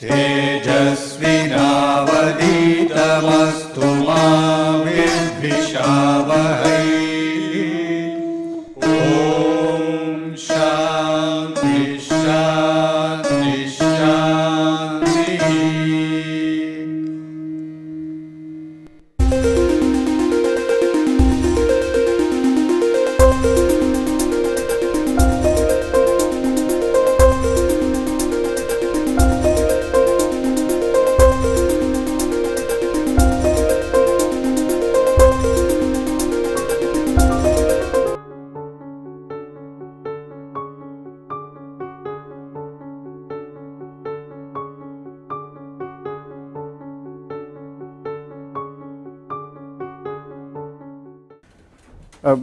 तेजस्विनावधीतमस्तु मा विद्विषावहै। ॐ शान्ति शान्ति शान्तिः।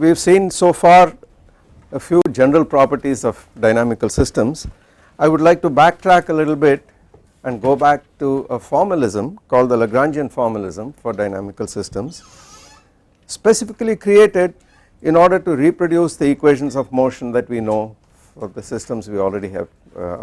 We have seen so far a few general properties of dynamical systems. I would like to backtrack a little bit and go back to a formalism called the Lagrangian formalism for dynamical systems, specifically created in order to reproduce the equations of motion that we know for the systems we already have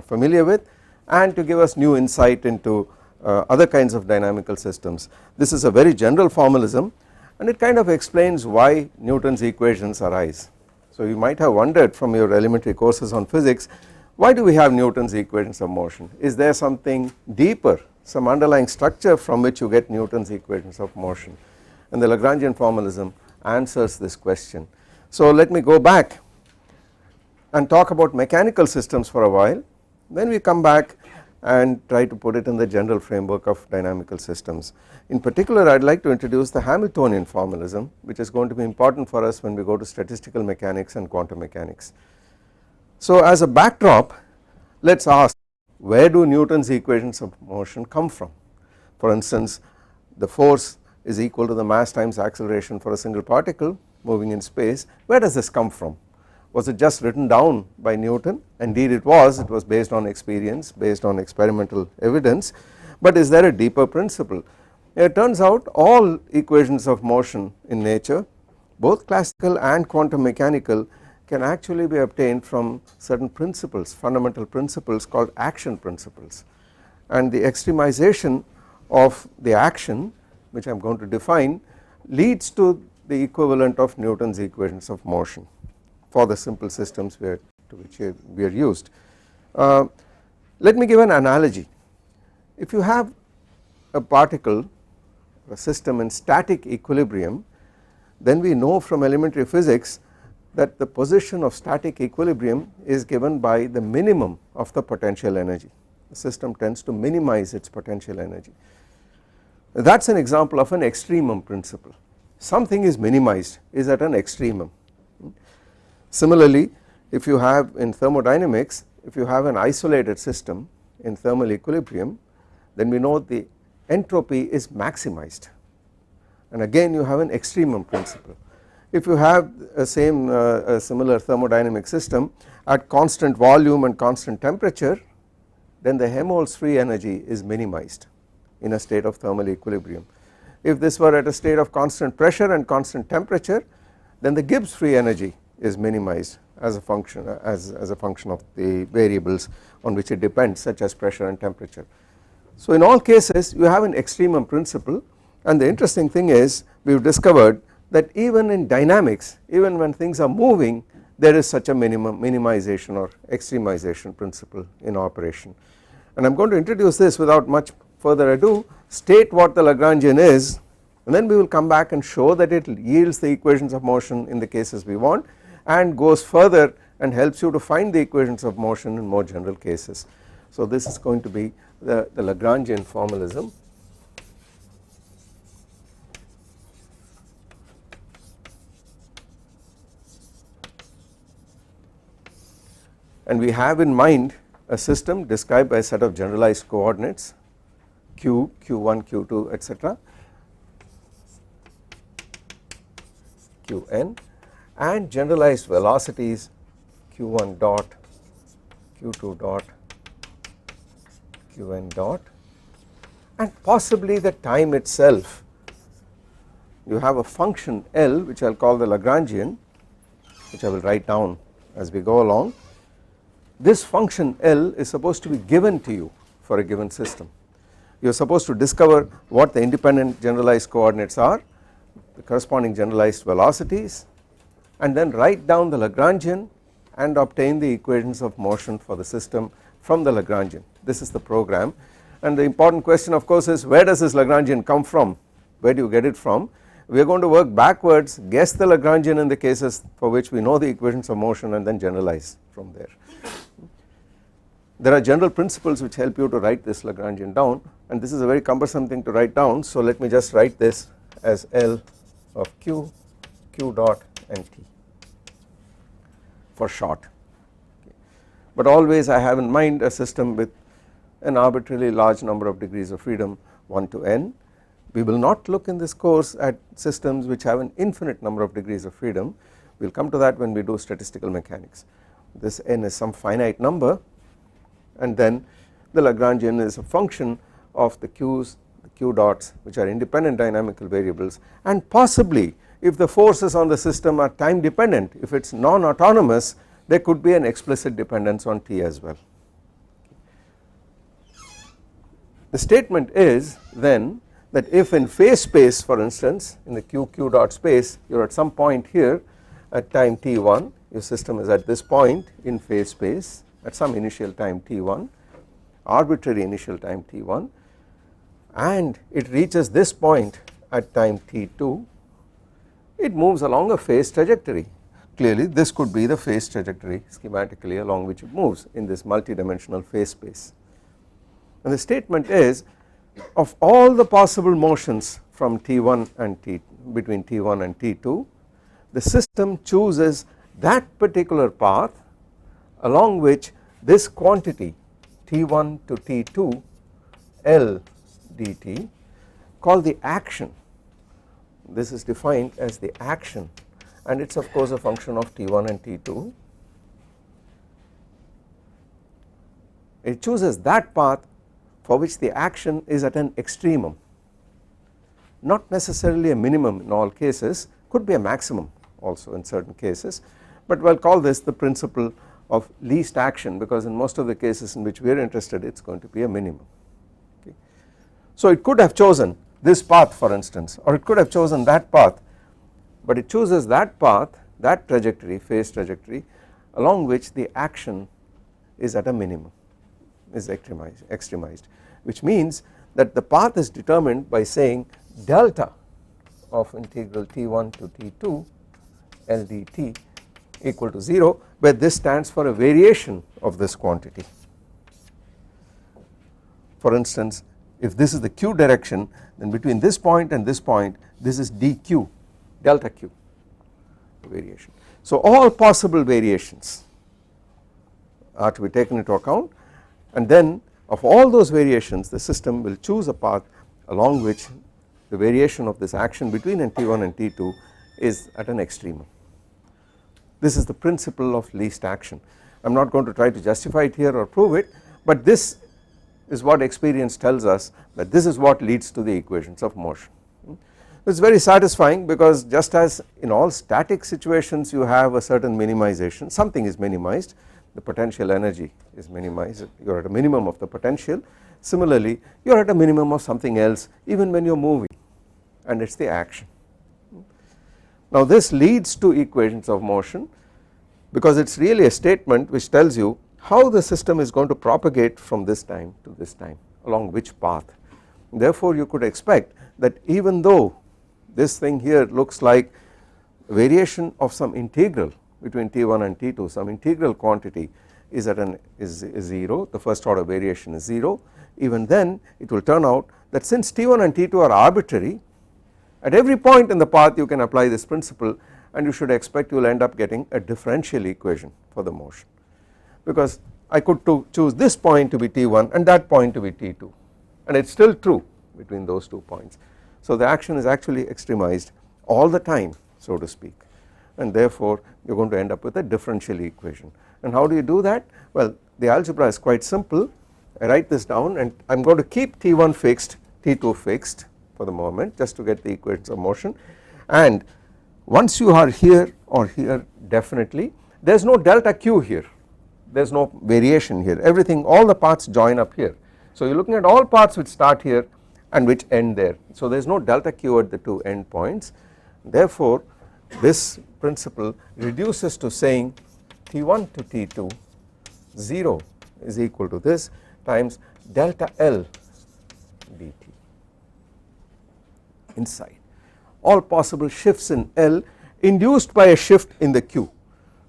familiar with, and to give us new insight into other kinds of dynamical systems. This is a very general formalism, and it kind of explains why Newton's equations arise. So you might have wondered from your elementary courses on physics, why do we have Newton's equations of motion? Is there something deeper, some underlying structure from which you get Newton's equations of motion? And the Lagrangian formalism answers this question. So let me go back and talk about mechanical systems for a while, then we come back and try to put it in the general framework of dynamical systems. In particular, I would like to introduce the Hamiltonian formalism, which is going to be important for us when we go to statistical mechanics and quantum mechanics. So as a backdrop, let us ask, where do Newton's equations of motion come from? For instance, the force is equal to the mass times acceleration for a single particle moving in space. Where does this come from? Was it just written down by Newton? Indeed it was based on experience, based on experimental evidence, but is there a deeper principle? It turns out all equations of motion in nature, both classical and quantum mechanical, can actually be obtained from certain principles, fundamental principles called action principles, and the extremization of the action, which I am going to define, leads to the equivalent of Newton's equations of motion for the simple systems to which we are used. Let me give an analogy. If you have a particle, a system in static equilibrium, then we know from elementary physics that the position of static equilibrium is given by the minimum of the potential energy. The system tends to minimize its potential energy. That is an example of an extremum principle. Something is minimized, is at an extremum. Similarly, if you have in thermodynamics, if you have an isolated system in thermal equilibrium, then we know the entropy is maximized, and again you have an extremum principle. If you have a similar thermodynamic system at constant volume and constant temperature, then the Helmholtz free energy is minimized in a state of thermal equilibrium. If this were at a state of constant pressure and constant temperature, then the Gibbs free energy is minimized as a function of the variables on which it depends, such as pressure and temperature. So in all cases you have an extremum principle, and the interesting thing is we have discovered that even in dynamics, even when things are moving, there is such a minimization or extremization principle in operation. And I am going to introduce this without much further ado, state what the Lagrangian is, and then we will come back and show that it yields the equations of motion in the cases we want, and goes further and helps you to find the equations of motion in more general cases. So this is going to be the Lagrangian formalism. And we have in mind a system described by a set of generalized coordinates q, q1, q2, etc., qn, and generalized velocities q1 dot, q2 dot, qn dot, and possibly the time itself. You have a function L, which I will call the Lagrangian, which I will write down as we go along. This function L is supposed to be given to you for a given system. You are supposed to discover what the independent generalized coordinates are, the corresponding generalized velocities, and then write down the Lagrangian and obtain the equations of motion for the system from the Lagrangian. This is the program, and the important question of course is, where does this Lagrangian come from? Where do you get it from? We are going to work backwards, guess the Lagrangian in the cases for which we know the equations of motion, and then generalize from there. There are general principles which help you to write this Lagrangian down, and this is a very cumbersome thing to write down, so let me just write this as L of Q, Q dot and T for short. But always I have in mind a system with an arbitrarily large number of degrees of freedom, 1 to n. We will not look in this course at systems which have an infinite number of degrees of freedom. We will come to that when we do statistical mechanics. This n is some finite number, and then the Lagrangian is a function of the q's, the q dots, which are independent dynamical variables, and possibly if the forces on the system are time dependent, if it is non-autonomous, there could be an explicit dependence on t as well. The statement is then that if in phase space, for instance in the q dot space, you are at some point here at time t1, your system is at this point in phase space at some initial time t1, arbitrary initial time t1, and it reaches this point at time t2, it moves along a phase trajectory. Clearly this could be the phase trajectory schematically along which it moves in this multidimensional phase space. And the statement is, of all the possible motions from T1 and between T1 and T2, the system chooses that particular path along which this quantity T1 to T2 L dt, called the action, this is defined as the action, and it is of course a function of T1 and T2. It chooses that path for which the action is at an extremum, not necessarily a minimum in all cases, could be a maximum also in certain cases, but we will call this the principle of least action, because in most of the cases in which we are interested it is going to be a minimum. Okay. So it could have chosen this path for instance, or it could have chosen that path, but it chooses that path, that trajectory, phase trajectory, along which the action is at a minimum, is extremized, which means that the path is determined by saying delta of integral t1 to t2 L dt equal to 0, where this stands for a variation of this quantity. For instance, if this is the q direction, then between this point and this point this is dq, delta q variation. So all possible variations are to be taken into account, and then of all those variations the system will choose a path along which the variation of this action between T1 and T2 is at an extremum. This is the principle of least action. I am not going to try to justify it here or prove it, but this is what experience tells us, that this is what leads to the equations of motion. It is very satisfying, because just as in all static situations you have a certain minimization, something is minimized, the potential energy is minimized, you are at a minimum of the potential. Similarly you are at a minimum of something else even when you are moving, and it is the action. Now this leads to equations of motion, because it is really a statement which tells you how the system is going to propagate from this time to this time, along which path. Therefore you could expect that even though this thing here looks like variation of some integral between T1 and T2, some integral quantity is at is 0, the first order variation is 0, even then it will turn out that since T1 and T2 are arbitrary, at every point in the path you can apply this principle, and you should expect you will end up getting a differential equation for the motion, because I could choose this point to be T1 and that point to be T2, and it is still true between those 2 points. So the action is actually extremized all the time, so to speak, and therefore you are going to end up with a differential equation. And how do you do that? Well, the algebra is quite simple. I write this down, and I am going to keep T1 fixed, T2 fixed for the moment, just to get the equations of motion, and once you are here or here, definitely there is no delta q here, there is no variation here, everything, all the paths join up here. So you are looking at all paths which start here and which end there. So there is no delta q at the two end points. Therefore this principle reduces to saying T1 to T2 0 is equal to this times delta L dt inside all possible shifts in L induced by a shift in the q.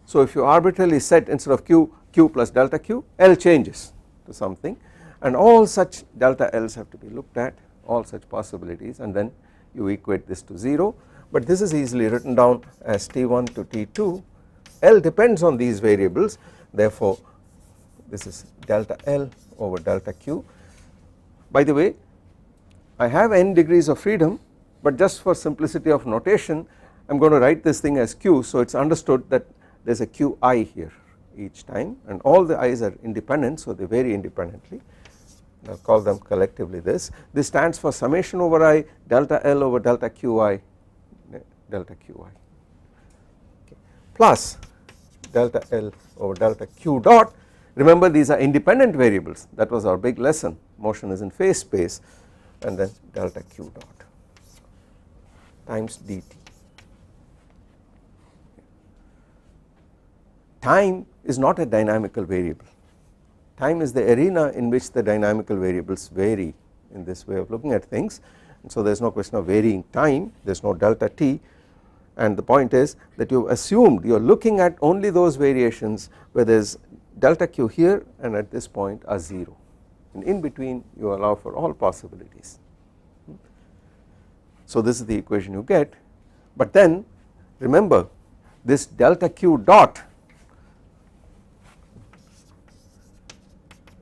So if you arbitrarily set instead of q plus delta q, L changes to something, and all such delta L's have to be looked at, all such possibilities, and then you equate this to 0. But this is easily written down as T1 to T2, L depends on these variables, therefore this is delta L over delta q. By the way, I have n degrees of freedom, but just for simplicity of notation I am going to write this thing as q, so it is understood that there is a qi here each time, and all the i's are independent, so they vary independently. I will call them collectively this. This stands for summation over I delta L over delta qi okay, plus delta L over delta q dot. Remember these are independent variables, that was our big lesson, motion is in phase space, and then delta q dot times dt. Time is not a dynamical variable, time is the arena in which the dynamical variables vary in this way of looking at things, and so there is no question of varying time, there is no delta t, and the point is that you have assumed you are looking at only those variations where there is delta q here and at this point are 0, and in between you allow for all possibilities. So this is the equation you get, but then remember this delta q dot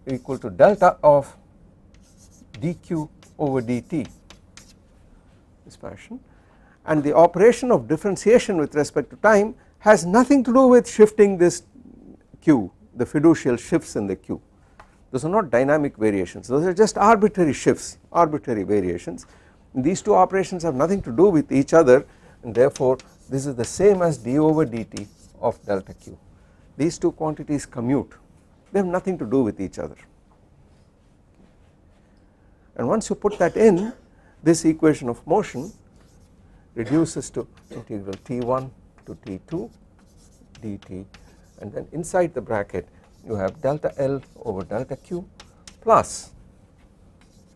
equal to delta of dq over dt this fashion, and the operation of differentiation with respect to time has nothing to do with shifting this q, the fiducial shifts in the q. Those are not dynamic variations, those are just arbitrary shifts, arbitrary variations. These two operations have nothing to do with each other, and therefore this is the same as d over dt of delta q. These two quantities commute, they have nothing to do with each other, and once you put that in, this equation of motion reduces to integral T1 to T2 dt, and then inside the bracket you have delta L over delta q plus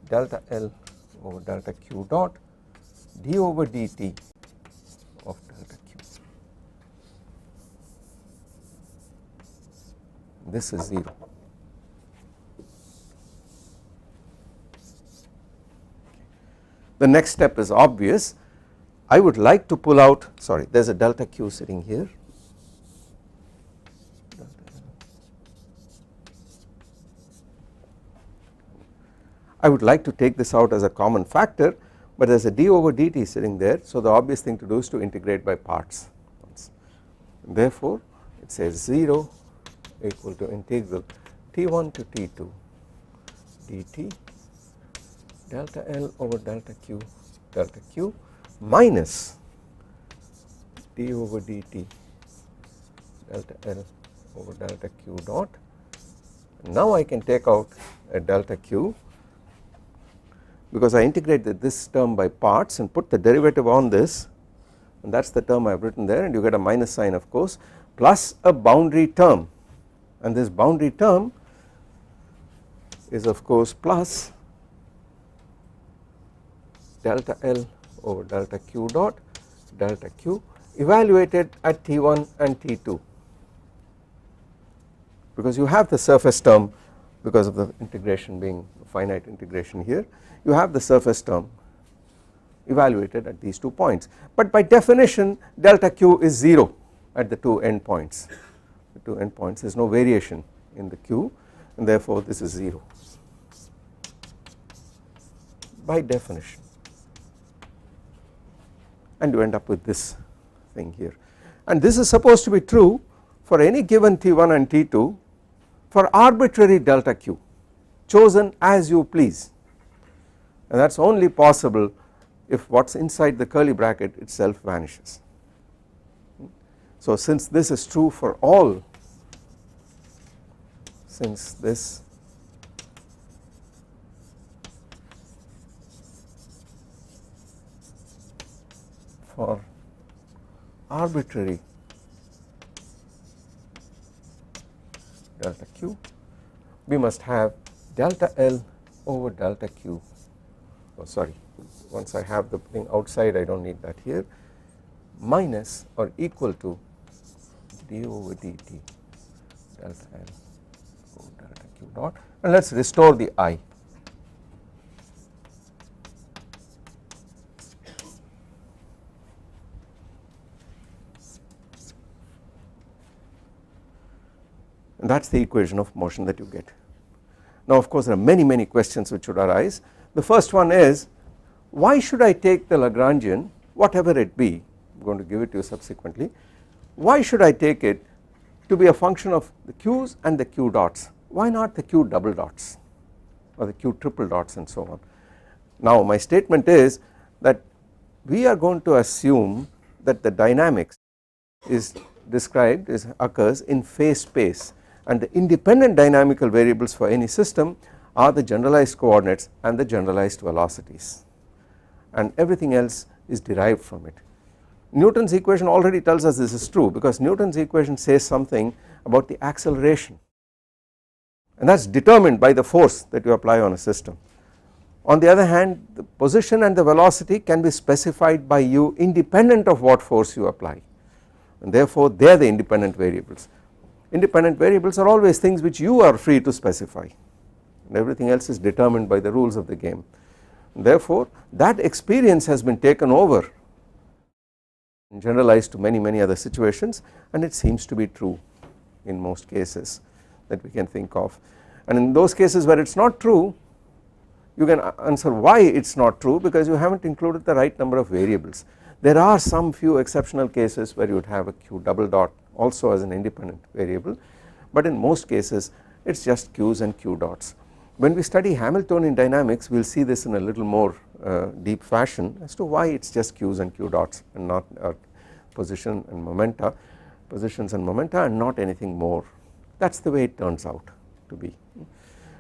delta L over delta q dot d over dt of delta q. This is 0. The next step is obvious. I would like to pull out, sorry, there is a delta q sitting here, I would like to take this out as a common factor, but there is a d over dt sitting there, so the obvious thing to do is to integrate by parts. Therefore it says 0 equal to integral T1 to T2 dt delta L over delta q minus d over dt delta L over delta q dot. Now I can take out a delta q because I integrated this term by parts and put the derivative on this, and that is the term I have written there, and you get a minus sign of course, plus a boundary term, and this boundary term is of course plus delta L over delta q dot delta q evaluated at T1 and T2, because you have the surface term because of the integration being a finite integration here, you have the surface term evaluated at these 2 points, but by definition delta q is 0 at the 2 end points, the 2 end points there is no variation in the q, and therefore this is 0 by definition, and you end up with this thing here, and this is supposed to be true for any given T1 and T2 for arbitrary delta q chosen as you please, and that is only possible if what is inside the curly bracket itself vanishes. So since this is true for all, since this for arbitrary delta q, we must have delta L over delta q, oh sorry, once I have the thing outside I do not need that here, minus or equal to d over dt delta L over delta q dot, and let us restore the I. And that is the equation of motion that you get. Now of course there are many questions which should arise. The first one is, why should I take the Lagrangian, whatever it be, I am going to give it to you subsequently, why should I take it to be a function of the q's and the q dots? Why not the q double dots or the q triple dots and so on? Now my statement is that we are going to assume that the dynamics is described, occurs in phase space, and the independent dynamical variables for any system are the generalized coordinates and the generalized velocities, and everything else is derived from it. Newton's equation already tells us this is true, because Newton's equation says something about the acceleration, and that is determined by the force that you apply on a system. On the other hand, the position and the velocity can be specified by you independent of what force you apply, and therefore they are the independent variables. Independent variables are always things which you are free to specify, and everything else is determined by the rules of the game. And therefore that experience has been taken over and generalized to many other situations, and it seems to be true in most cases that we can think of. And in those cases where it is not true, you can answer why it is not true, because you have not included the right number of variables. There are some few exceptional cases where you would have a q double dot also as an independent variable, but in most cases it is just q's and q dots. When we study Hamiltonian dynamics, we will see this in a little more deep fashion as to why it is just q's and q dots and not positions and momenta and not anything more. That is the way it turns out to be.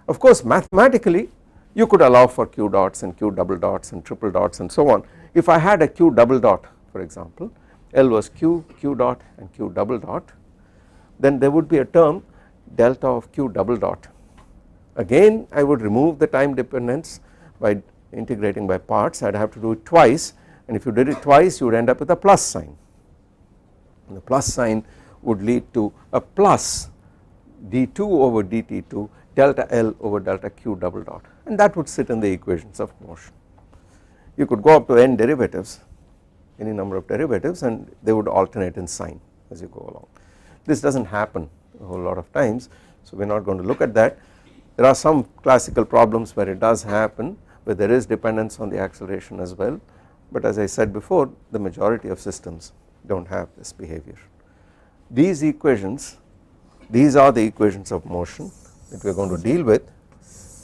Of course mathematically you could allow for q dots and q double dots and triple dots and so on. If I had a q double dot, for example, L was q, q dot and q double dot, then there would be a term delta of q double dot. Again I would remove the time dependence by integrating by parts. I would have to do it twice, and if you did it twice you would end up with a plus sign, and the plus sign would lead to a plus d2 over dt2 delta L over delta q double dot, and that would sit in the equations of motion. You could go up to n derivatives, any number of derivatives, and they would alternate in sign as you go along. This does not happen a whole lot of times, so we are not going to look at that. There are some classical problems where it does happen, where there is dependence on the acceleration as well, but as I said before, the majority of systems do not have this behavior. These equations, these are the equations of motion that we are going to deal with.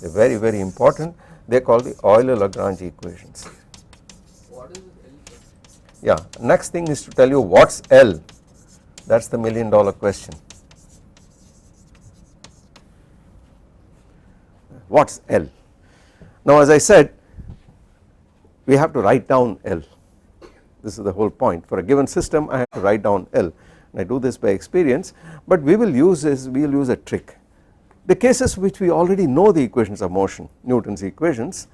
They are very important. They are called the Euler-Lagrange equations. What is L? Yeah, next thing is to tell you what is L. That is the $1 million question. What is L? Now as I said, we have to write down L. This is the whole point. For a given system I have to write down L, and I do this by experience, but we will use a trick. The cases which we already know the equations of motion, Newton's equations,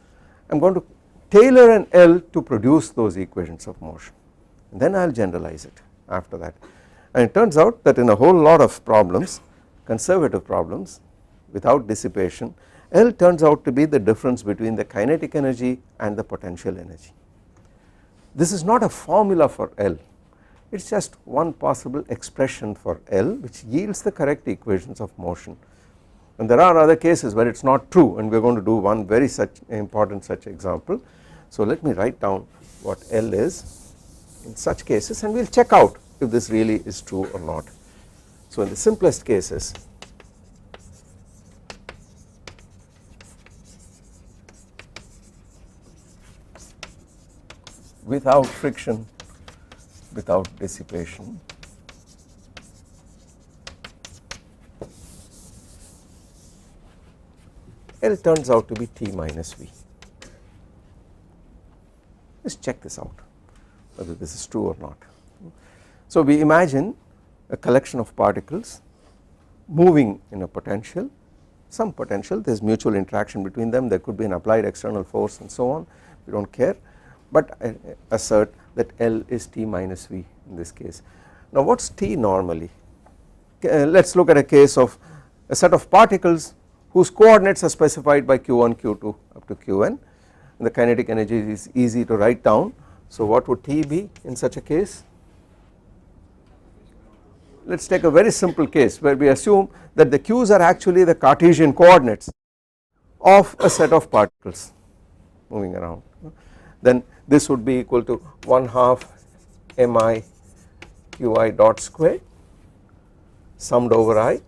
I am going to tailor an L to produce those equations of motion, and then I will generalize it after that. And it turns out that in a whole lot of problems, conservative problems without dissipation, L turns out to be the difference between the kinetic energy and the potential energy. This is not a formula for L, it is just one possible expression for L which yields the correct equations of motion. And there are other cases where it is not true, and we are going to do one very important such example. So let me write down what L is in such cases, and we will check out if this really is true or not. So in the simplest cases, without friction, without dissipation, L turns out to be T minus V. Let's check this out. whether this is true or not. So we imagine a collection of particles moving in a potential, some potential, there is mutual interaction between them, there could be an applied external force and so on, we do not care, but I assert that L is t minus v in this case. Now what is t normally? Let us look at a case of a set of particles whose coordinates are specified by q1, q2 up to qn, and the kinetic energy is easy to write down. So what would t be in such a case? Let us take a very simple case where we assume that the q's are actually the Cartesian coordinates of a set of particles moving around. Then this would be equal to 1/2 mi qi dot square summed over I,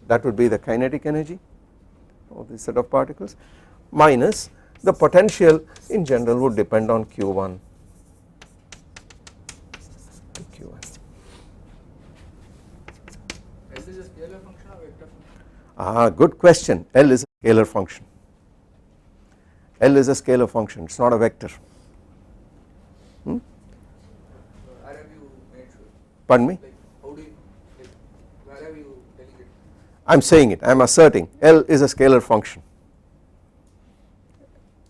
that would be the kinetic energy of this set of particles, minus the potential in general would depend on q1 to qn. L is a scalar function or vector function? Good question. L is a scalar function. L is a scalar function, it is not a vector. Where have you made sure? Pardon me? Like how do you, like, where have you telling it? I am saying it, I am asserting L is a scalar function.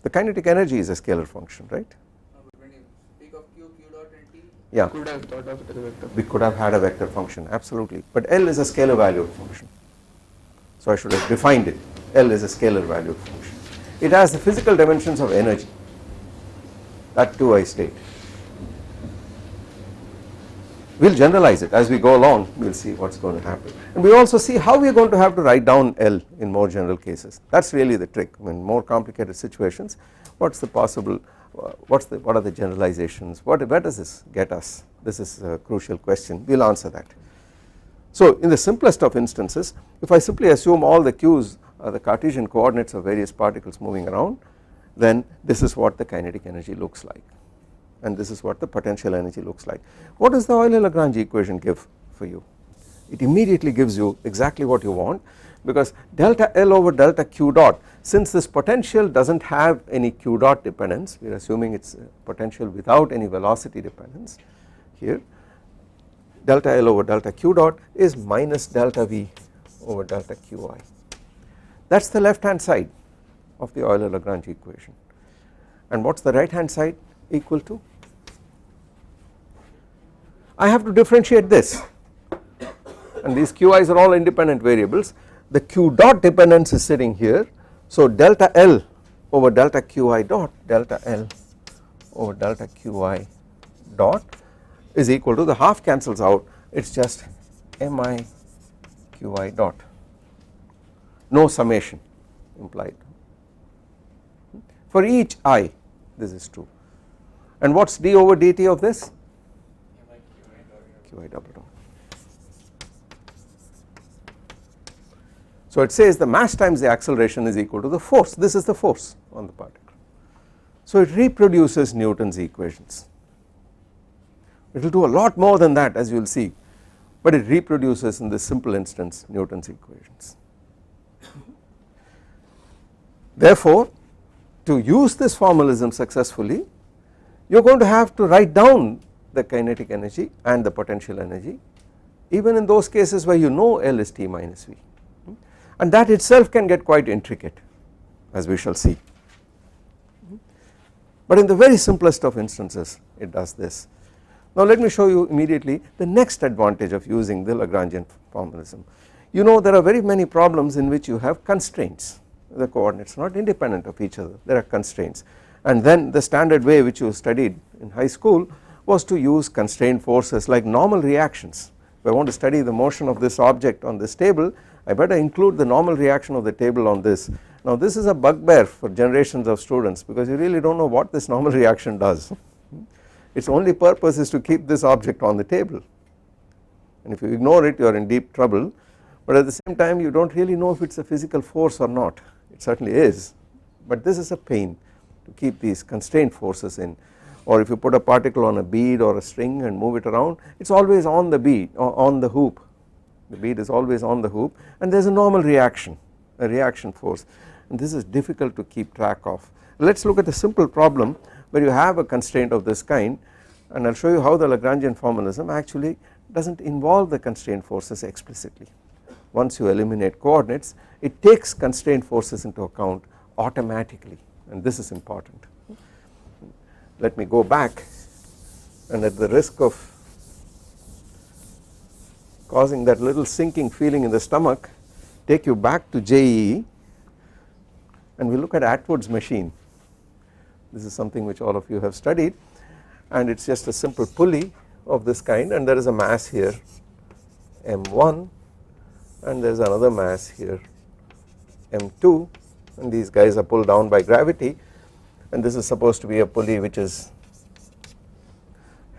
The kinetic energy is a scalar function, right? No, but when you speak of q dot and t, Yeah. you could have thought of it as a vector. We could have had a vector function, absolutely, but L is a scalar valued function. So I should have defined it, L is a scalar valued function. It has the physical dimensions of energy, that too I state. We will generalize it as we go along, we will see what is going to happen, and we also see how we are going to have to write down L in more general cases. That is really the trick. In more complicated situations, what is the possible, what are the generalizations, where does this get us? This is a crucial question, we will answer that. So in the simplest of instances, if I simply assume all the q's are the Cartesian coordinates of various particles moving around, then this is what the kinetic energy looks like, and this is what the potential energy looks like. What does the Euler-Lagrange equation give for you? It immediately gives you exactly what you want, because delta L over delta q dot, since this potential does not have any q dot dependence, we are assuming it is a potential without any velocity dependence here, delta L over delta q dot is minus delta V over delta qi. That is the left hand side of the Euler-Lagrange equation, and what is the right hand side equal to? I have to differentiate this, and these qi's are all independent variables. The q dot dependence is sitting here, so delta L over delta qi dot, delta L over delta qi dot is equal to, the half cancels out, it is just mi qi dot, no summation implied. For each I this is true, and what is d over dt of this? Qi double dot. So it says the mass times the acceleration is equal to the force, this is the force on the particle. So it reproduces Newton's equations. It will do a lot more than that, as you will see, but it reproduces in this simple instance Newton's equations. Therefore, to use this formalism successfully, you are going to have to write down the kinetic energy and the potential energy, even in those cases where you know L is t minus v, and that itself can get quite intricate, as we shall see. But in the very simplest of instances it does this. Now let me show you immediately the next advantage of using the Lagrangian formalism. You know, there are very many problems in which you have constraints, the coordinates are not independent of each other, there are constraints, and then the standard way which you studied in high school was to use constraint forces like normal reactions. If I want to study the motion of this object on this table, I better include the normal reaction of the table on this. Now this is a bugbear for generations of students, because you really do not know what this normal reaction does. Its only purpose is to keep this object on the table, and if you ignore it you are in deep trouble, but at the same time you do not really know if it is a physical force or not. It certainly is, but this is a pain to keep these constraint forces in. Or if you put a particle on a bead or a string and move it around, it is always on the bead or on the hoop, the bead is always on the hoop, and there is a normal reaction, a reaction force, and this is difficult to keep track of. Let us look at a simple problem where you have a constraint of this kind, and I will show you how the Lagrangian formalism actually does not involve the constraint forces explicitly. Once you eliminate coordinates, it takes constraint forces into account automatically, and this is important. Let me go back, and at the risk of causing that little sinking feeling in the stomach, take you back to JEE, and we look at Atwood's machine. This is something which all of you have studied, and it is just a simple pulley of this kind, and there is a mass here m1, and there is another mass here m2, and these guys are pulled down by gravity, and this is supposed to be a pulley which is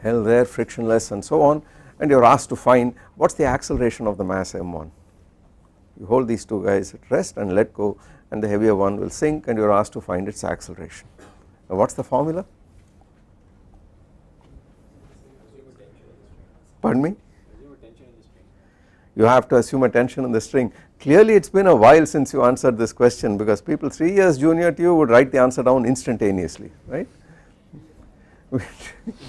held there, frictionless and so on, and you are asked to find what is the acceleration of the mass m1. You hold these two guys at rest and let go, and the heavier one will sink, and you are asked to find its acceleration. Now what is the formula? Pardon me? You have to assume a tension in the string. Clearly it has been a while since you answered this question, because people 3 years junior to you would write the answer down instantaneously, right?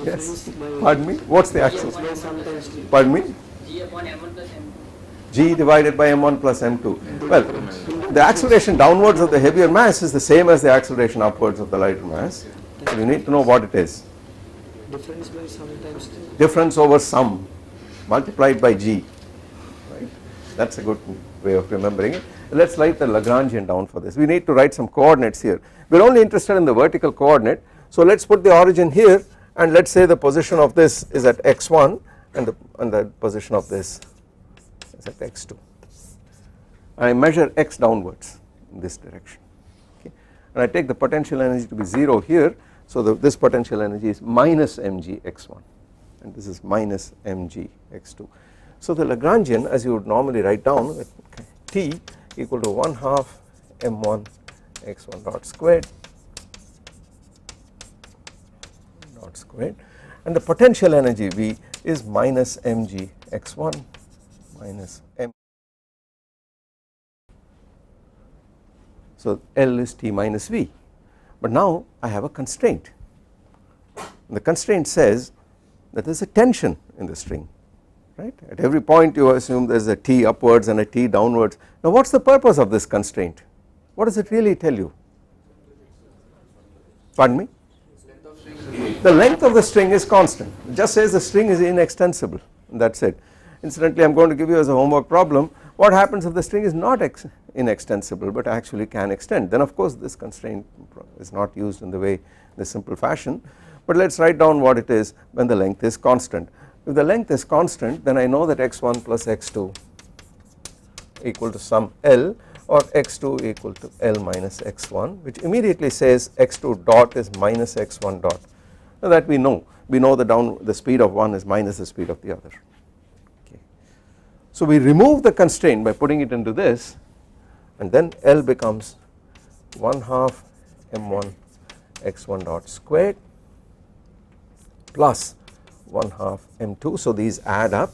Yes. Pardon me? What is the acceleration? Pardon me? G upon m1 plus m2. G divided by m1 plus m2. Well, the acceleration downwards of the heavier mass is the same as the acceleration upwards of the lighter mass. So you need to know what it is. Difference by sum times two. Difference over sum multiplied by G. Right? That is a good way of remembering it. Let us write the Lagrangian down for this. We need to write some coordinates here. We are only interested in the vertical coordinate. So let us put the origin here, and let us say the position of this is at x1 and the position of this is at x2. I measure x downwards in this direction, okay, and I take the potential energy to be 0 here. So this potential energy is minus mg x1, and this is minus mg x2. So the Lagrangian, as you would normally write down, okay, T equal to 1/2 m1 x1 dot squared and the potential energy V is minus mg x1 minus m. So L is T minus V, but now I have a constraint, and the constraint says that there is a tension in the string, right? At every point you assume there is a T upwards and a T downwards. Now what is the purpose of this constraint? What does it really tell you? Pardon me? The length of the string is constant. It just says the string is inextensible, and that is it. Incidentally, I am going to give you as a homework problem what happens if the string is not inextensible but actually can extend. Then of course this constraint is not used in the simple fashion, but let us write down what it is when the length is constant. If the length is constant, then I know that x1 plus x2 equal to some L, or x2 equal to L minus x1, which immediately says x2 dot is minus x1 dot. Now that we know the speed of one is minus the speed of the other. Okay. So we remove the constraint by putting it into this, and then L becomes 1/2 m1 x1 dot squared plus 1/2 m2. So these add up,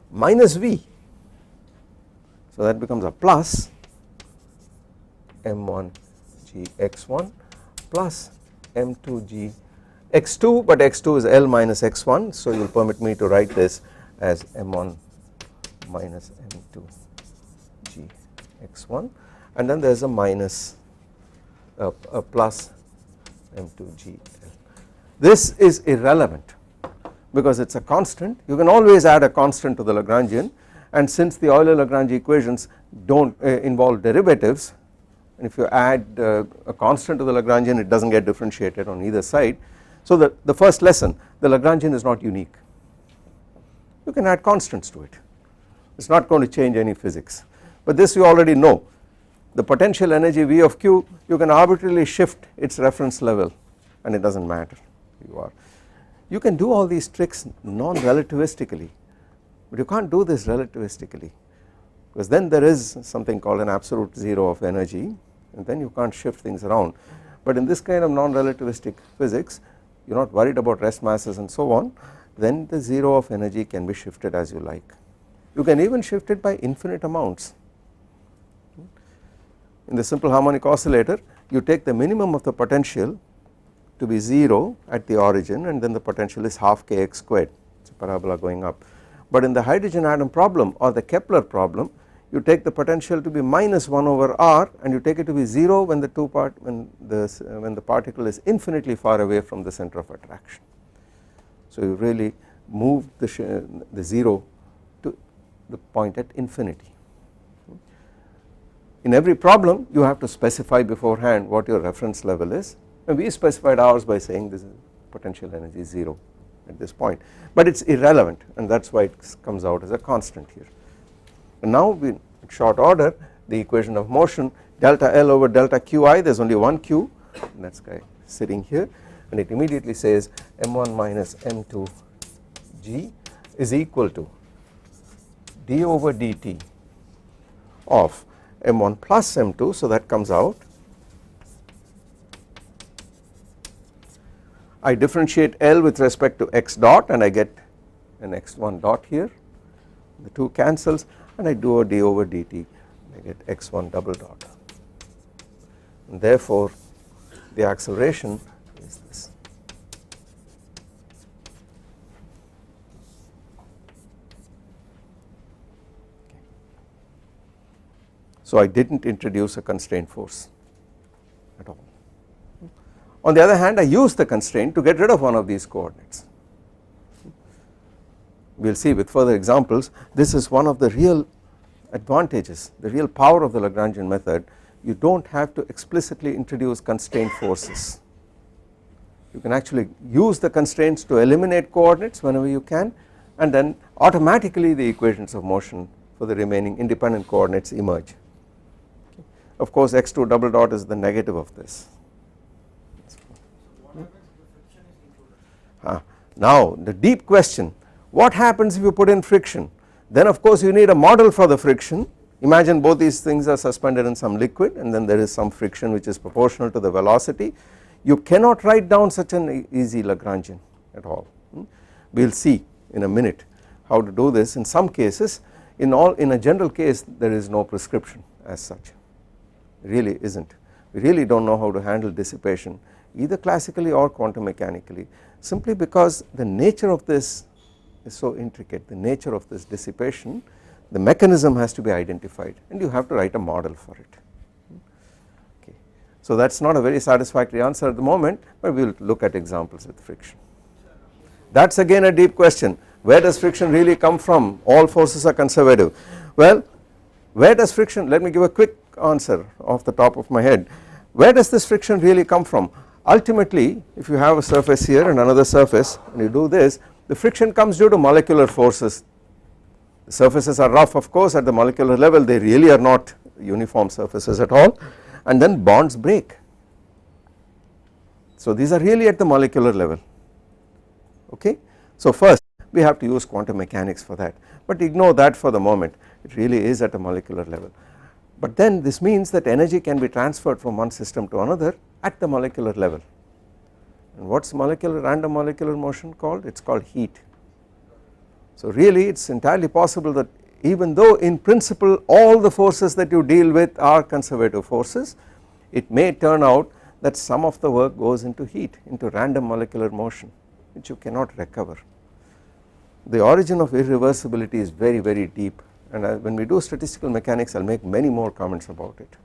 minus V, so that becomes a plus m1 g x1 plus m2 g x2, but x2 is L minus x1, so you will permit me to write this as m1 minus m2 g x1, and then there is a minus a plus m2 g L. This is irrelevant because it is a constant. You can always add a constant to the Lagrangian, and since the Euler-Lagrange equations do not involve derivatives, and if you add a constant to the Lagrangian, it does not get differentiated on either side. So the first lesson, the Lagrangian is not unique. You can add constants to it, it is not going to change any physics, but this you already know. The potential energy V of q, you can arbitrarily shift its reference level and it does not matter. You can do all these tricks non-relativistically, but you can't do this relativistically, because then there is something called an absolute zero of energy, and then you can't shift things around. But in this kind of non-relativistic physics, you are not worried about rest masses and so on, then the zero of energy can be shifted as you like. You can even shift it by infinite amounts. in the simple harmonic oscillator you take the minimum of the potential to be 0 at the origin, and then the potential is half kx squared, it is a parabola going up. But in the hydrogen atom problem or the Kepler problem, you take the potential to be minus 1 over r, and you take it to be 0 when the particle is infinitely far away from the center of attraction. So you really move the 0 to the point at infinity. In every problem you have to specify beforehand what your reference level is, and we specified ours by saying this is potential energy is 0 at this point, but it is irrelevant, and that is why it comes out as a constant here. And now we in short order the equation of motion delta L over delta Qi, there is only one Q, and that is guy sitting here, and it immediately says m1 minus m2 g is equal to d over dt of m1 plus m2, so that comes out. I differentiate L with respect to x dot and I get an x1 dot here, the 2 cancels, and I do a d over dt, I get x1 double dot, and therefore the acceleration is this. So I did not introduce a constraint force at all. On the other hand, I used the constraint to get rid of one of these coordinates. We will see with further examples, this is one of the real advantages, the real power of the Lagrangian method. You do not have to explicitly introduce constraint forces. You can actually use the constraints to eliminate coordinates whenever you can, and then automatically the equations of motion for the remaining independent coordinates emerge. Of course x2 double dot is the negative of this. Now the deep question, what happens if you put in friction? Then of course you need a model for the friction. Imagine both these things are suspended in some liquid, and then there is some friction which is proportional to the velocity. You cannot write down such an easy Lagrangian at all. We will see in a minute how to do this. In some cases, in a general case there is no prescription as such, really isn't. We really do not know how to handle dissipation either classically or quantum mechanically, simply because the nature of this is so intricate, the nature of this dissipation, the mechanism has to be identified and you have to write a model for it. Okay. So that is not a very satisfactory answer at the moment, but we will look at examples with friction. That is again a deep question. Where does friction really come from? All forces are conservative. Well, where does friction, let me give a quick answer off the top of my head. Where does this friction really come from? Ultimately, if you have a surface here and another surface and you do this, the friction comes due to molecular forces. The surfaces are rough, of course, at the molecular level they really are not uniform surfaces at all, and then bonds break. So these are really at the molecular level. Okay. So first we have to use quantum mechanics for that, but ignore that for the moment, it really is at a molecular level. But then this means that energy can be transferred from one system to another at the molecular level. And what is random molecular motion called? It is called heat. So really it is entirely possible that even though in principle all the forces that you deal with are conservative forces, it may turn out that some of the work goes into heat, into random molecular motion, which you cannot recover. The origin of irreversibility is very, very deep, and when we do statistical mechanics I will make many more comments about it.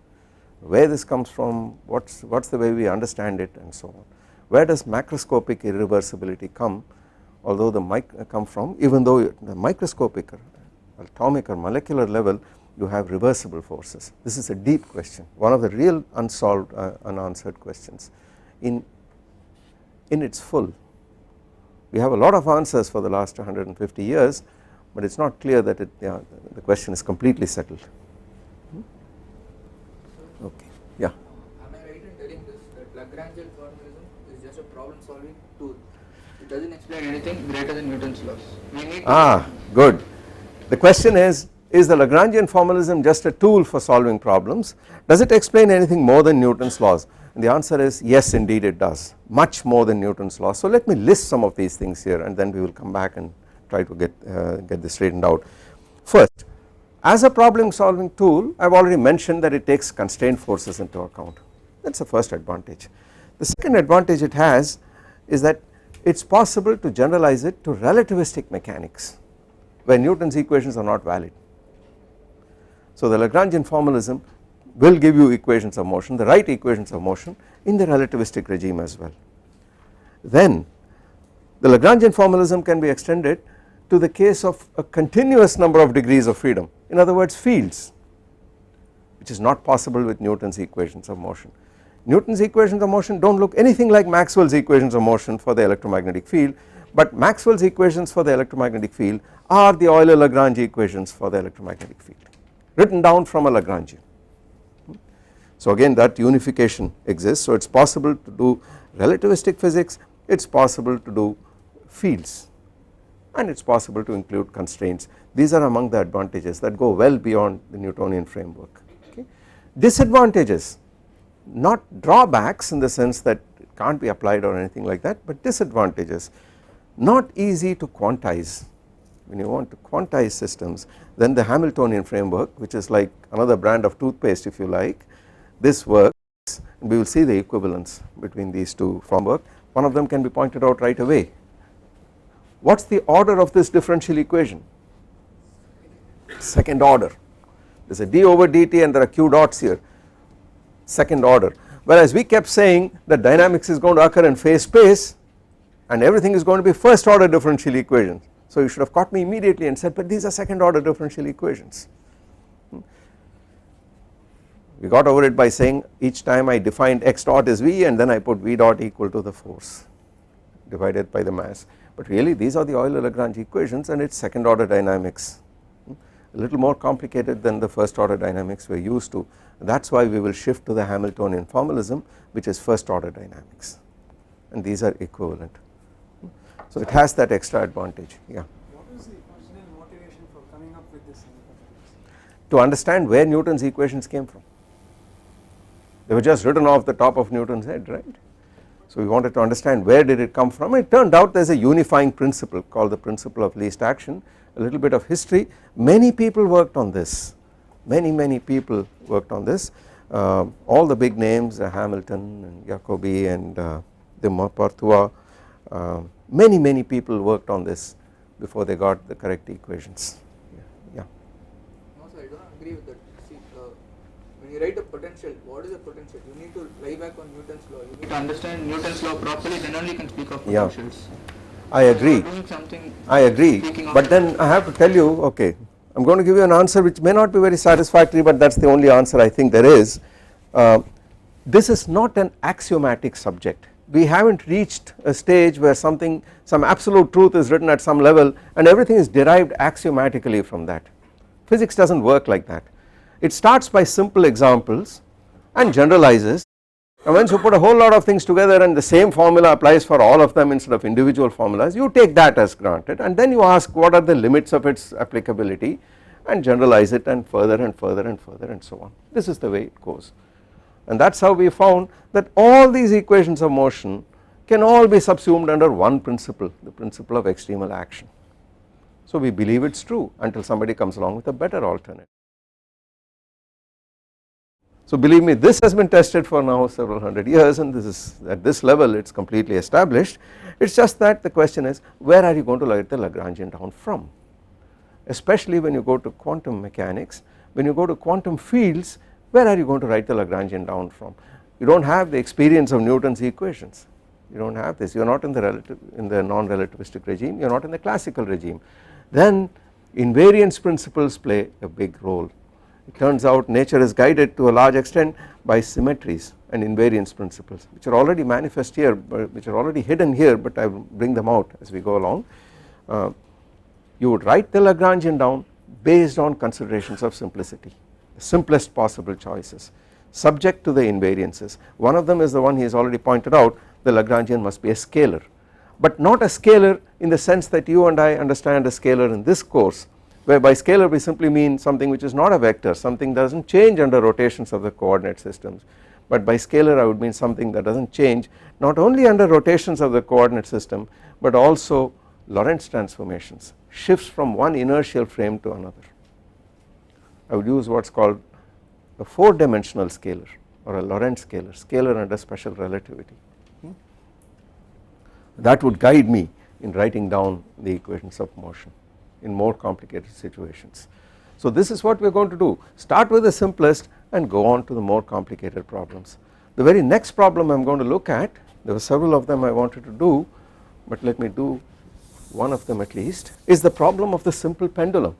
Where this comes from, what's the way we understand it, and so on. Where does macroscopic irreversibility come, although come from, even though the microscopic or atomic or molecular level you have reversible forces. This is a deep question, one of the real unsolved unanswered questions in its full. We have a lot of answers for the last 150 years, but it is not clear that the question is completely settled. Okay, yeah. Am I right in telling this that Lagrangian formalism is just a problem solving tool? It does not explain anything greater than Newton's laws. Good. The question is the Lagrangian formalism just a tool for solving problems? Does it explain anything more than Newton's laws? And the answer is yes, indeed it does, much more than Newton's laws. So let me list some of these things here and then we will come back and try to get this straightened out. First, As a problem solving tool, I have already mentioned that it takes constraint forces into account. That is the first advantage. The second advantage it has is that it is possible to generalize it to relativistic mechanics where Newton's equations are not valid. So the Lagrangian formalism will give you equations of motion, the right equations of motion in the relativistic regime as well. Then the Lagrangian formalism can be extended to the case of a continuous number of degrees of freedom, in other words fields, which is not possible with Newton's equations of motion. Newton's equations of motion do not look anything like Maxwell's equations of motion for the electromagnetic field, but Maxwell's equations for the electromagnetic field are the Euler-Lagrange equations for the electromagnetic field written down from a Lagrangian. So again that unification exists, so it is possible to do relativistic physics, it is possible to do fields, and it is possible to include constraints. These are among the advantages that go well beyond the Newtonian framework. Okay. Disadvantages, not drawbacks in the sense that it can't be applied or anything like that, but disadvantages, not easy to quantize. When you want to quantize systems, then the Hamiltonian framework, which is like another brand of toothpaste if you like, this works, and we will see the equivalence between these two framework. One of them can be pointed out right away. What is the order of this differential equation? Second order. There is a d over dt and there are q dots here, second order, whereas we kept saying that dynamics is going to occur in phase space and everything is going to be first order differential equations. So you should have caught me immediately and said, but these are second order differential equations. We got over it by saying each time I defined x dot is v and then I put v dot equal to the force divided by the mass, but really these are the Euler-Lagrange equations and it is second order dynamics, a little more complicated than the first order dynamics we are used to. That is why we will shift to the Hamiltonian formalism, which is first order dynamics, and these are equivalent. So it has that extra advantage. Yeah. What was the original motivation for coming up with this hypothesis? To understand where Newton's equations came from. They were just written off the top of Newton's head, right? So we wanted to understand where did it come from. It turned out there is a unifying principle called the principle of least action. A little bit of history, many people worked on this, many people worked on this, all the big names, Hamilton and Jacobi and de Maupertuis, many people worked on this before they got the correct equations. Yeah. No sir, I don't agree with that. See, when you write a potential, what is a potential? You need to lie back on Newton's law. You need to understand Newton's law properly, then only you can speak of potentials. I agree, but then I have to tell you, okay, I am going to give you an answer which may not be very satisfactory, but that is the only answer I think there is. This is not an axiomatic subject. We have not reached a stage where some absolute truth is written at some level and everything is derived axiomatically from that. Physics does not work like that. It starts by simple examples and generalizes, and once you put a whole lot of things together and the same formula applies for all of them instead of individual formulas, you take that as granted and then you ask what are the limits of its applicability and generalize it and further and further and further and so on. This is the way it goes, and that is how we found that all these equations of motion can all be subsumed under one principle, the principle of extremal action. So we believe it is true until somebody comes along with a better alternative. So believe me, this has been tested for now several hundred years and this is at this level it is completely established. It is just that the question is, where are you going to write the Lagrangian down from? Especially when you go to quantum mechanics, when you go to quantum fields, where are you going to write the Lagrangian down from? You do not have the experience of Newton's equations, you do not have this, you are not in the non-relativistic regime, you are not in the classical regime. Then invariance principles play a big role. It turns out nature is guided to a large extent by symmetries and invariance principles, which are already manifest here, which are already hidden here, but I will bring them out as we go along. You would write the Lagrangian down based on considerations of simplicity, the simplest possible choices, subject to the invariances. One of them is the one he has already pointed out, the Lagrangian must be a scalar, but not a scalar in the sense that you and I understand a scalar in this course, where by scalar we simply mean something which is not a vector, something does not change under rotations of the coordinate systems, but by scalar I would mean something that does not change not only under rotations of the coordinate system but also Lorentz transformations, shifts from one inertial frame to another. I would use what is called a 4-dimensional scalar or a Lorentz scalar, scalar under special relativity. That would guide me in writing down the equations of motion in more complicated situations. So this is what we are going to do, start with the simplest and go on to the more complicated problems. The very next problem I am going to look at, there were several of them I wanted to do, but let me do one of them at least, is the problem of the simple pendulum,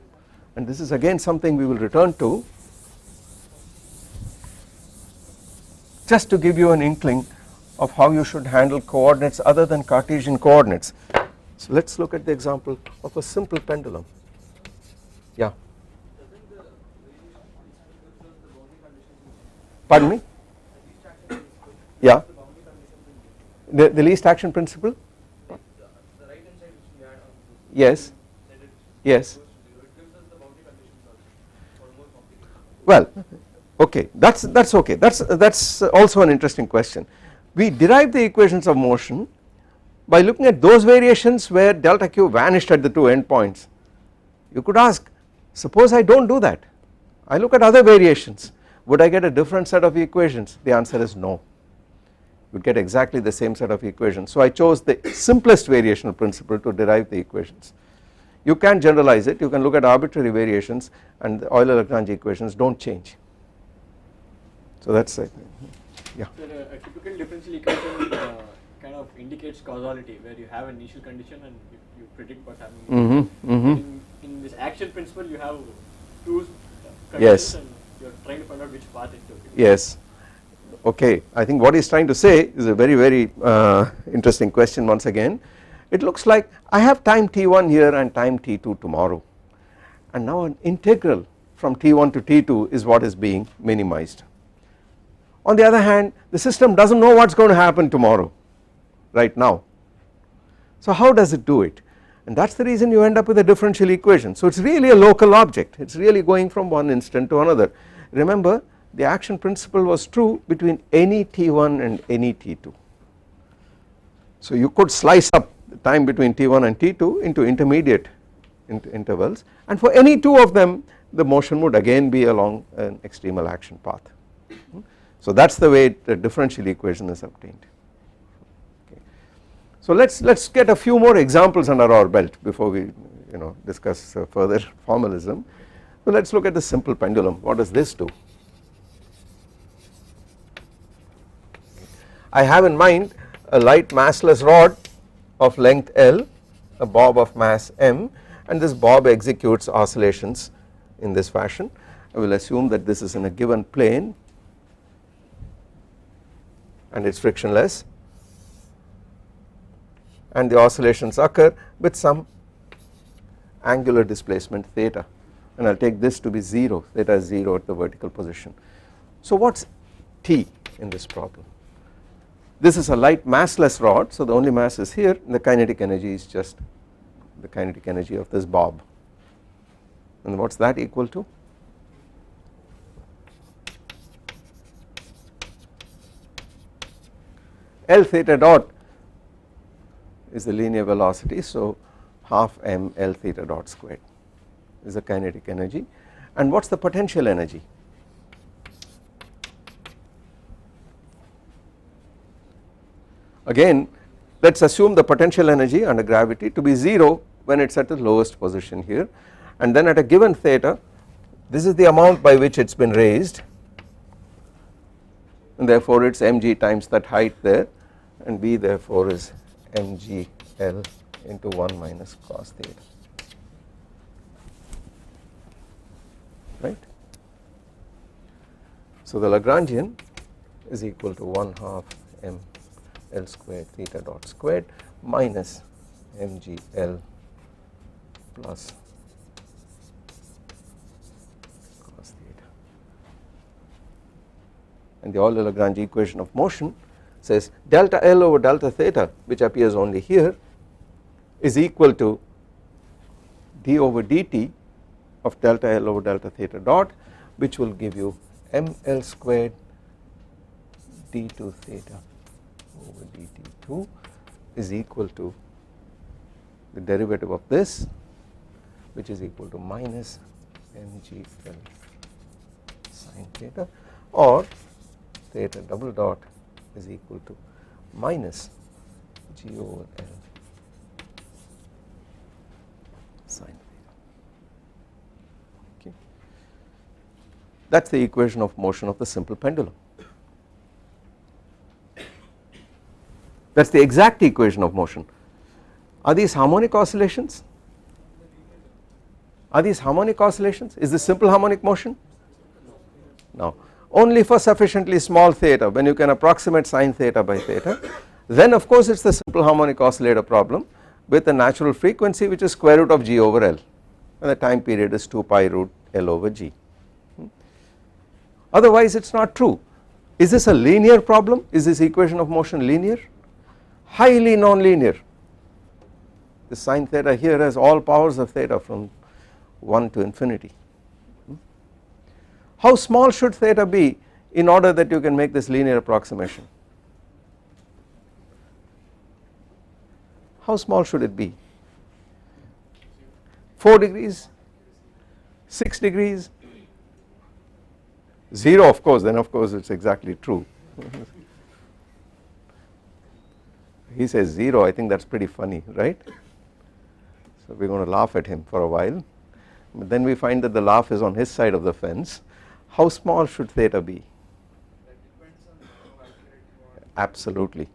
and this is again something we will return to just to give you an inkling of how you should handle coordinates other than Cartesian coordinates. So let us look at the example of a simple pendulum. Yeah. Pardon me? Yeah. The least action principle? Yes. Yes. Well, okay, that's okay. That's also an interesting question. We derive the equations of motion by looking at those variations where delta q vanished at the two endpoints. You could ask, suppose I do not do that, I look at other variations, would I get a different set of equations? The answer is no, you would get exactly the same set of equations. So I chose the simplest variational principle to derive the equations. You can generalize it, you can look at arbitrary variations and the Euler-Lagrange equations do not change. So that is it. Yeah. So a typical differential equation kind of indicates causality, where you have an initial condition and you predict what's happening. In this action principle, you have two conditions and you are trying to find out which path it took. Yes. Okay. I think what he is trying to say is a very, very interesting question once again. It looks like I have time t1 here and time t2 tomorrow, and now an integral from t1 to t2 is what is being minimized. On the other hand, the system does not know what is going to happen tomorrow right now. So how does it do it? And that is the reason you end up with a differential equation. So it is really a local object, it is really going from one instant to another. Remember, the action principle was true between any t1 and any t2. So you could slice up the time between t1 and t2 into intermediate intervals, and for any two of them the motion would again be along an extremal action path. So that is the way the differential equation is obtained. Okay. So let us get a few more examples under our belt before we discuss further formalism. So let us look at the simple pendulum. What does this do? I have in mind a light massless rod of length L, a bob of mass m, and this bob executes oscillations in this fashion. I will assume that this is in a given plane and it is frictionless, and the oscillations occur with some angular displacement theta, and I will take this to be 0, theta is 0 at the vertical position. So what is t in this problem? This is a light massless rod, so the only mass is here, and the kinetic energy is just the kinetic energy of this bob, and what is that equal to? L theta dot is the linear velocity, so half m L theta dot squared is the kinetic energy, and what is the potential energy? Again, let us assume the potential energy under gravity to be 0 when it is at the lowest position here, and then at a given theta this is the amount by which it has been raised, and therefore it is mg times that height there, and b therefore is mg L into 1 minus cos theta, right. So the Lagrangian is equal to 1/2 m L squared theta dot squared minus mg L plus cos theta, and the Euler-Lagrange equation of motion says delta L over delta theta, which appears only here, is equal to d over dt of delta L over delta theta dot, which will give you mL squared d2 theta over dt2 is equal to the derivative of this, which is equal to minus mg L sine theta, or theta double dot is equal to minus g over L sine theta. Okay. That is the equation of motion of the simple pendulum. That is the exact equation of motion. Are these harmonic oscillations? Are these harmonic oscillations? Is this simple harmonic motion? No. Only for sufficiently small theta, when you can approximate sine theta by theta, then of course it is the simple harmonic oscillator problem with a natural frequency which is square root of g over L, and the time period is 2 pi root L over g. Otherwise it is not true. Is this a linear problem? Is this equation of motion linear? Highly non-linear. The sine theta here has all powers of theta from 1 to infinity. How small should theta be in order that you can make this linear approximation? How small should it be? 4 degrees, 6 degrees, 0 of course, then of course it is exactly true. He says 0, I think that is pretty funny, right? So we are going to laugh at him for a while, but then we find that the laugh is on his side of the fence. How small should theta be? That depends on how accurate you are. Absolutely.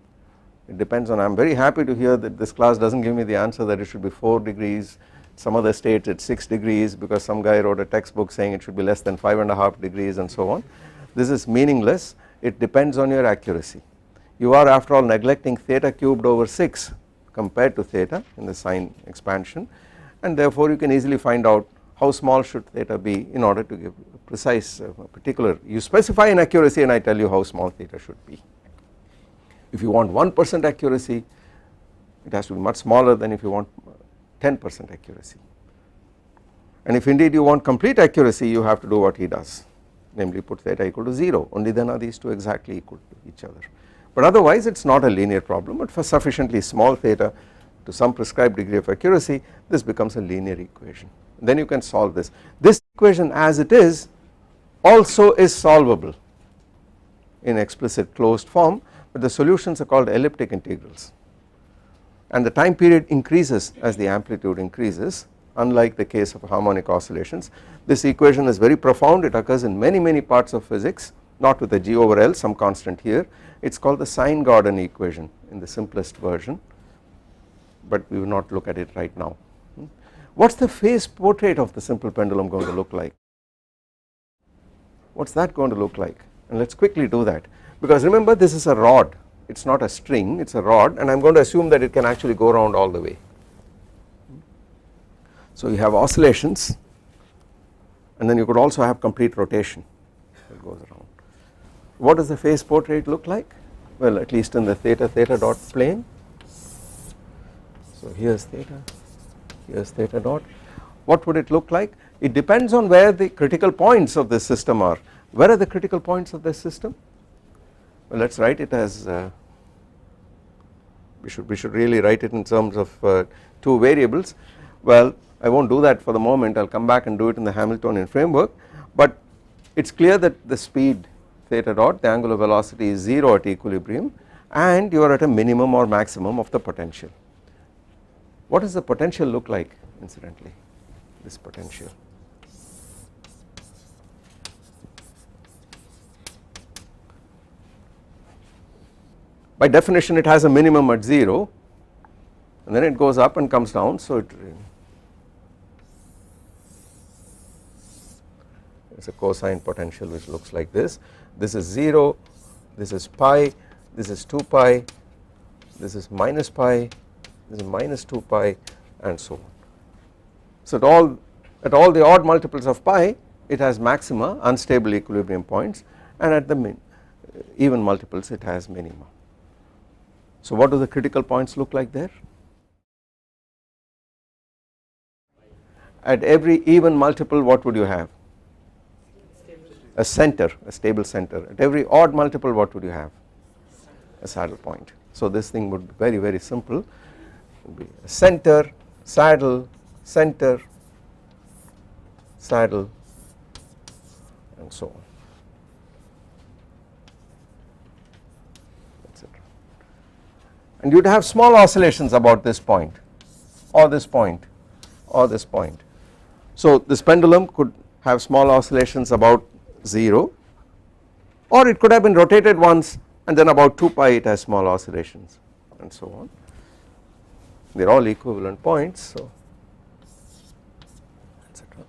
It depends on, I am very happy to hear that this class does not give me the answer that it should be 4 degrees, some other states it is 6 degrees because some guy wrote a textbook saying it should be less than 5.5 degrees and so on. This is meaningless, it depends on your accuracy. You are after all neglecting theta cubed over 6 compared to theta in the sine expansion, and therefore you can easily find out how small should theta be in order to give a precise particular, you specify an accuracy and I tell you how small theta should be. If you want 1% accuracy, it has to be much smaller than if you want 10% accuracy, and if indeed you want complete accuracy you have to do what he does, namely put theta equal to 0, only then are these two exactly equal to each other. But otherwise it is not a linear problem, but for sufficiently small theta to some prescribed degree of accuracy this becomes a linear equation. Then you can solve this. This equation as it is also is solvable in explicit closed form, but the solutions are called elliptic integrals, and the time period increases as the amplitude increases, unlike the case of harmonic oscillations. This equation is very profound, it occurs in many parts of physics, not with a g over L, some constant here. It is called the Sine-Gordon equation in the simplest version, but we will not look at it right now. What is the phase portrait of the simple pendulum going to look like? What is that going to look like? And let us quickly do that, because remember this is a rod, it is not a string, it is a rod, and I am going to assume that it can actually go around all the way. So you have oscillations, and then you could also have complete rotation that goes around. What does the phase portrait look like? Well, at least in the theta dot plane. So here is theta, here is theta dot. What would it look like? It depends on where the critical points of the system are. Where are the critical points of the system? Well, let us write it as we should really write it in terms of two variables. Well, I will not do that for the moment, I will come back and do it in the Hamiltonian framework, but it is clear that the speed theta dot, the angular velocity is 0 at equilibrium, and you are at a minimum or maximum of the potential. What does the potential look like incidentally, this potential? By definition it has a minimum at 0 and then it goes up and comes down, so it is a cosine potential which looks like this. This is 0, this is pi, this is 2 pi, this is minus pi, this is minus 2 pi, and so on. So at all the odd multiples of pi it has maxima, unstable equilibrium points, and at the even multiples it has minima. So what do the critical points look like there? At every even multiple what would you have? A center, a stable center. At every odd multiple what would you have? A saddle point. So this thing would be very simple. It would be a center, saddle, center, saddle, and so on. and you would have small oscillations about this point or this point or this point. So this pendulum could have small oscillations about 0, or it could have been rotated once and then about 2 pi it has small oscillations and so on. They are all equivalent points, so etc.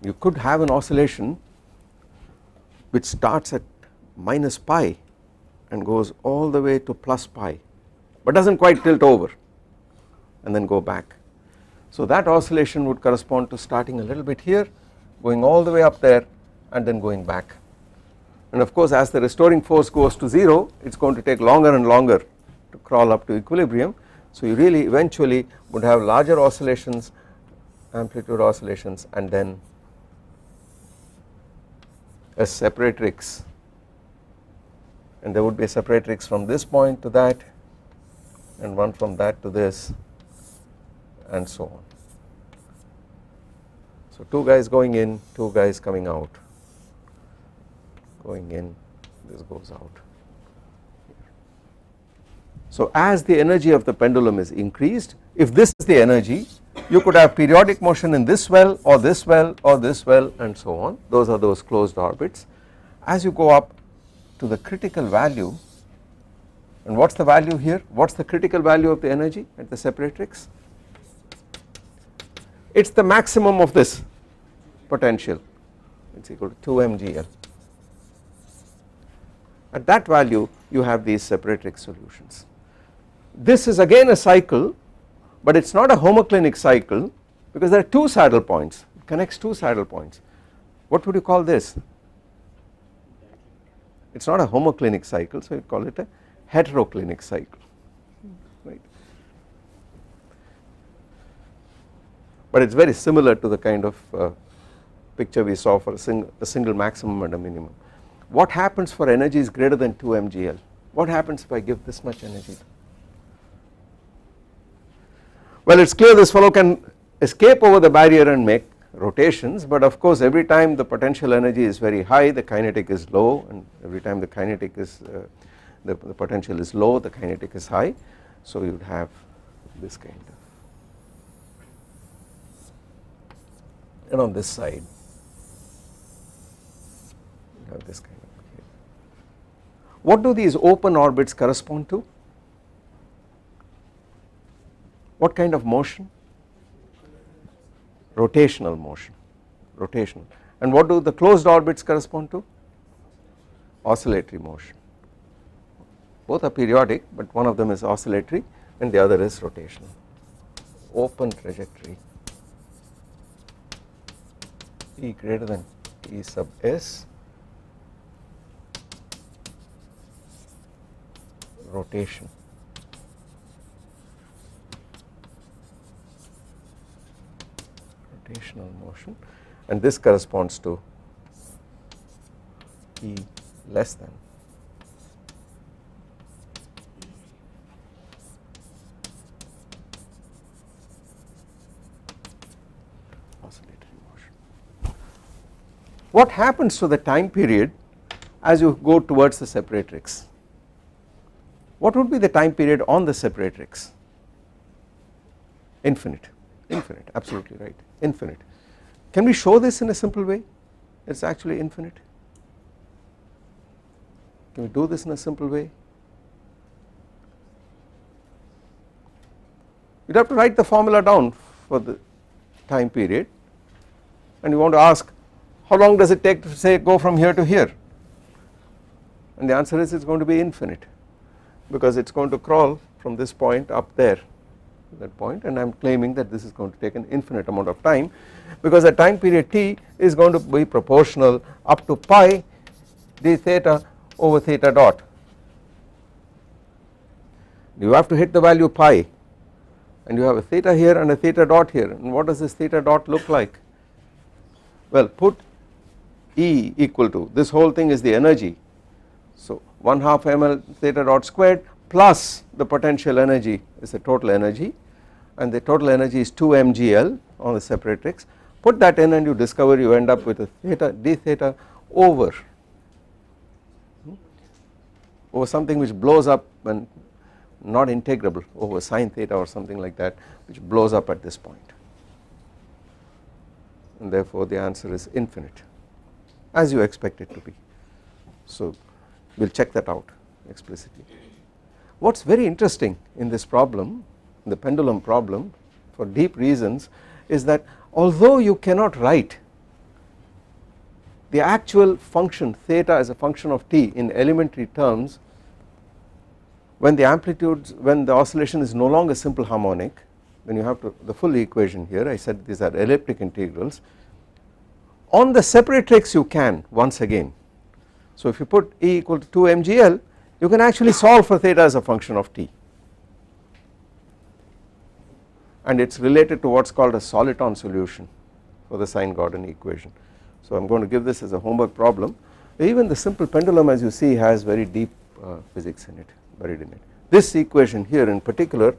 You could have an oscillation which starts at minus pi and goes all the way to plus pi, but does not quite tilt over and then go back. So that oscillation would correspond to starting a little bit here, going all the way up there and then going back. And of course as the restoring force goes to 0, it is going to take longer and longer to crawl up to equilibrium. So you really eventually would have larger oscillations, amplitude oscillations, and then a separatrix, and there would be a separatrix from this point to that and one from that to this and so on. So 2 guys going in, 2 guys coming out, going in, this goes out. So as the energy of the pendulum is increased, if this is the energy, you could have periodic motion in this well or this well or this well and so on. Those are those closed orbits. As you go up to the critical value, and what is the value here? What is the critical value of the energy at the separatrix? It is the maximum of this potential, it is equal to 2 mgl. At that value you have these separatrix solutions. This is again a cycle, but it is not a homoclinic cycle because there are 2 saddle points, it connects 2 saddle points. What would you call this? It is not a homoclinic cycle, so you call it a heteroclinic cycle, right. But it is very similar to the kind of picture we saw for a single maximum and a minimum. What happens for energies greater than 2 mgl? What happens if I give this much energy? Well, it is clear this fellow can escape over the barrier and make rotations, but of course every time the potential energy is very high the kinetic is low, and every time the kinetic is the potential is low the kinetic is high. So you would have this kind of, and on this side you have this kind of behavior. What do these open orbits correspond to? What kind of motion? Rotational motion, rotational. And what do the closed orbits correspond to? Oscillatory motion. Both are periodic, but one of them is oscillatory and the other is rotational. Open trajectory, E greater than E sub s, rotation. Rotational motion, and this corresponds to E less than. Oscillatory motion. What happens to the time period as you go towards the separatrix? What would be the time period on the separatrix? Infinite, infinite, absolutely right, infinite. Can we show this in a simple way? It is actually infinite. Can we do this in a simple way? You would have to write the formula down for the time period, and you want to ask how long does it take to say go from here to here, and the answer is it is going to be infinite, because it is going to crawl from this point up there, that point, and I am claiming that this is going to take an infinite amount of time, because the time period t is going to be proportional up to pi d theta over theta dot. You have to hit the value pi, and you have a theta here and a theta dot here, and what does this theta dot look like? Well, put E equal to, this whole thing is the energy, so 1/2 ml theta dot squared plus the potential energy is the total energy, and the total energy is 2 mgl on the separatrix. Put that in and you discover you end up with a theta d theta over something which blows up and not integrable over sine theta or something like that, which blows up at this point, and therefore the answer is infinite, as you expect it to be. So we will check that out explicitly. What is very interesting in this problem, in the pendulum problem, for deep reasons, is that although you cannot write the actual function theta as a function of t in elementary terms, when the amplitudes, when the oscillation is no longer simple harmonic, when you have to the full equation here, I said these are elliptic integrals, on the separatrix you can once again. So if you put E equal to 2 mgl, you can actually solve for theta as a function of t, and it is related to what is called a soliton solution for the sine Gordon equation. So I am going to give this as a homework problem. Even the simple pendulum, as you see, has very deep physics in it, buried in it. This equation here in particular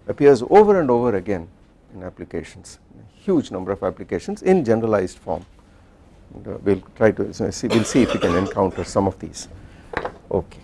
appears over and over again in applications, a huge number of applications in generalized form. We will try to see, we will see if we can encounter some of these. Okay.